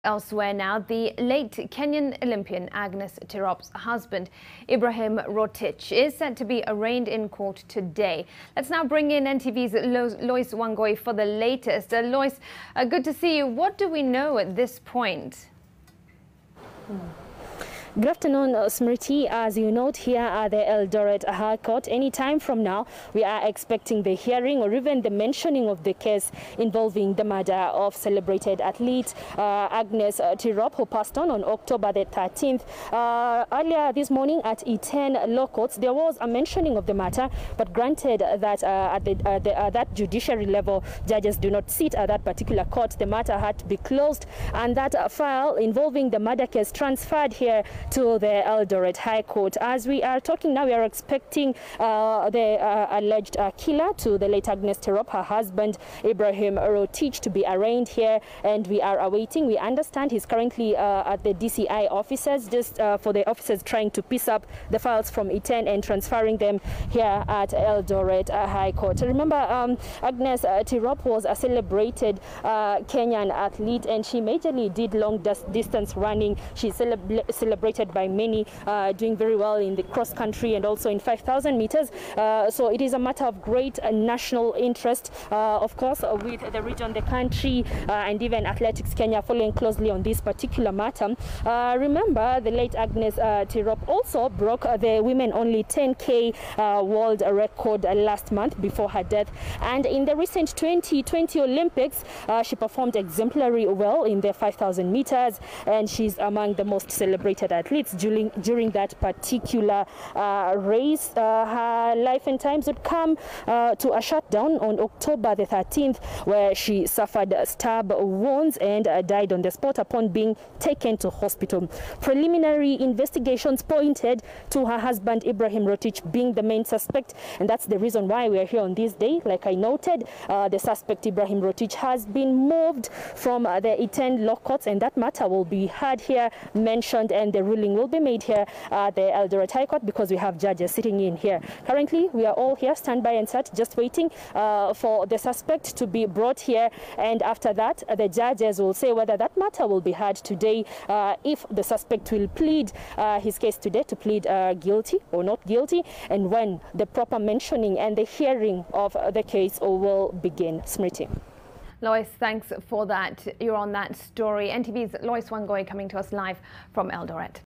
Elsewhere now, the late Kenyan Olympian Agnes Tirop's husband, Ibrahis Rotich, is set to be arraigned in court today. Let's now bring in NTV's Lois Wangoi for the latest. Lois, good to see you. What do we know at this point? Good afternoon, Smriti. As you note here at the Eldoret High Court, any time from now, we are expecting the hearing or even the mentioning of the case involving the murder of celebrated athlete Agnes Tirop, who passed on October the 13th. Earlier this morning at E10 law courts, there was a mentioning of the matter, but granted that at that judiciary level, judges do not sit at that particular court. The matter had to be closed, and that file involving the murder case transferred here to the Eldoret High Court. As we are talking now, we are expecting the alleged killer to the late Agnes Tirop, her husband Ibrahis Rotich, to be arraigned here, and we are awaiting. We understand he's currently at the DCI offices, just for the officers trying to piece up the files from E10 and transferring them here at Eldoret High Court. Remember, Agnes Tirop was a celebrated Kenyan athlete, and she majorly did long distance running. She celebrated by many, doing very well in the cross country and also in 5,000 meters. So it is a matter of great national interest, of course, with the region, the country, and even Athletics Kenya following closely on this particular matter. Remember, the late Agnes Tirop also broke the women-only 10K world record last month before her death. And in the recent 2020 Olympics, she performed exemplary well in the 5,000 meters, and she's among the most celebrated athletes during that particular race. Her life and times would come to a shutdown on October the 13th, where she suffered stab wounds and died on the spot upon being taken to hospital. Preliminary investigations pointed to her husband Ibrahis Rotich being the main suspect, and that's the reason why we are here on this day. Like I noted, the suspect Ibrahis Rotich has been moved from the E10 law courts, and that matter will be heard here, mentioned, and the ruling will be made here at the Eldoret High Court, because we have judges sitting in here. Currently, we are all here, stand by and set, just waiting for the suspect to be brought here, and after that, the judges will say whether that matter will be heard today, if the suspect will plead his case today to plead guilty or not guilty, and when the proper mentioning and the hearing of the case will begin. Smriti. Lois, thanks for that. You're on that story. NTV's Lois Wangoi coming to us live from Eldoret.